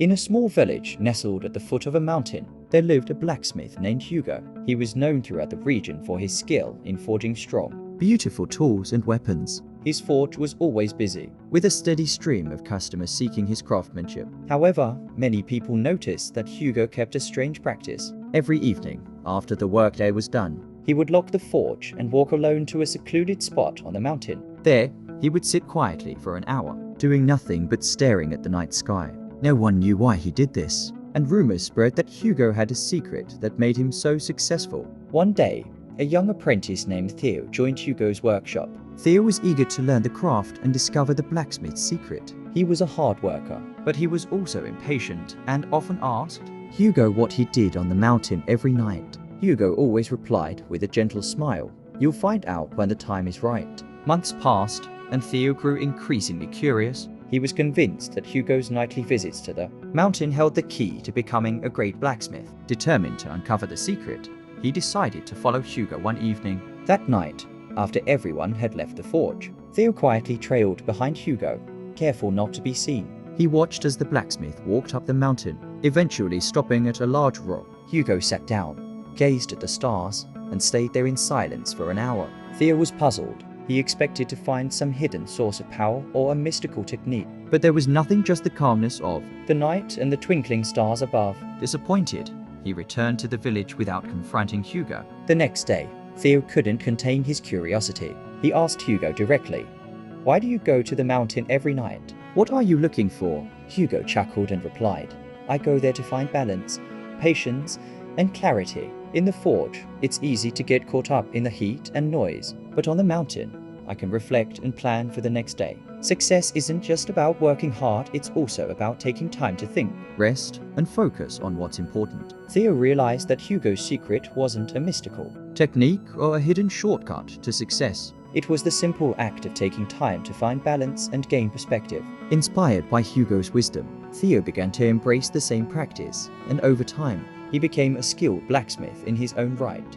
In a small village nestled at the foot of a mountain, there lived a blacksmith named Hugo. He was known throughout the region for his skill in forging strong, beautiful tools and weapons. His forge was always busy, with a steady stream of customers seeking his craftsmanship. However, many people noticed that Hugo kept a strange practice. Every evening, after the workday was done, he would lock the forge and walk alone to a secluded spot on the mountain. There, he would sit quietly for an hour, doing nothing but staring at the night sky. No one knew why he did this, and rumors spread that Hugo had a secret that made him so successful. One day, a young apprentice named Theo joined Hugo's workshop. Theo was eager to learn the craft and discover the blacksmith's secret. He was a hard worker, but he was also impatient and often asked Hugo what he did on the mountain every night. Hugo always replied with a gentle smile, "You'll find out when the time is right." Months passed, and Theo grew increasingly curious. He was convinced that Hugo's nightly visits to the mountain held the key to becoming a great blacksmith. Determined to uncover the secret, he decided to follow Hugo one evening. That night, after everyone had left the forge, Theo quietly trailed behind Hugo, careful not to be seen. He watched as the blacksmith walked up the mountain, eventually stopping at a large rock. Hugo sat down, gazed at the stars, and stayed there in silence for an hour. Theo was puzzled. He expected to find some hidden source of power or a mystical technique, but there was nothing, just the calmness of the night and the twinkling stars above. Disappointed, he returned to the village without confronting Hugo. The next day, Theo couldn't contain his curiosity. He asked Hugo directly, "Why do you go to the mountain every night? What are you looking for?" Hugo chuckled and replied, "I go there to find balance, patience, and clarity. In the forge, it's easy to get caught up in the heat and noise, but on the mountain, I can reflect and plan for the next day. Success isn't just about working hard, it's also about taking time to think, rest, and focus on what's important." Theo realized that Hugo's secret wasn't a mystical technique or a hidden shortcut to success. It was the simple act of taking time to find balance and gain perspective. Inspired by Hugo's wisdom, Theo began to embrace the same practice, and over time, he became a skilled blacksmith in his own right.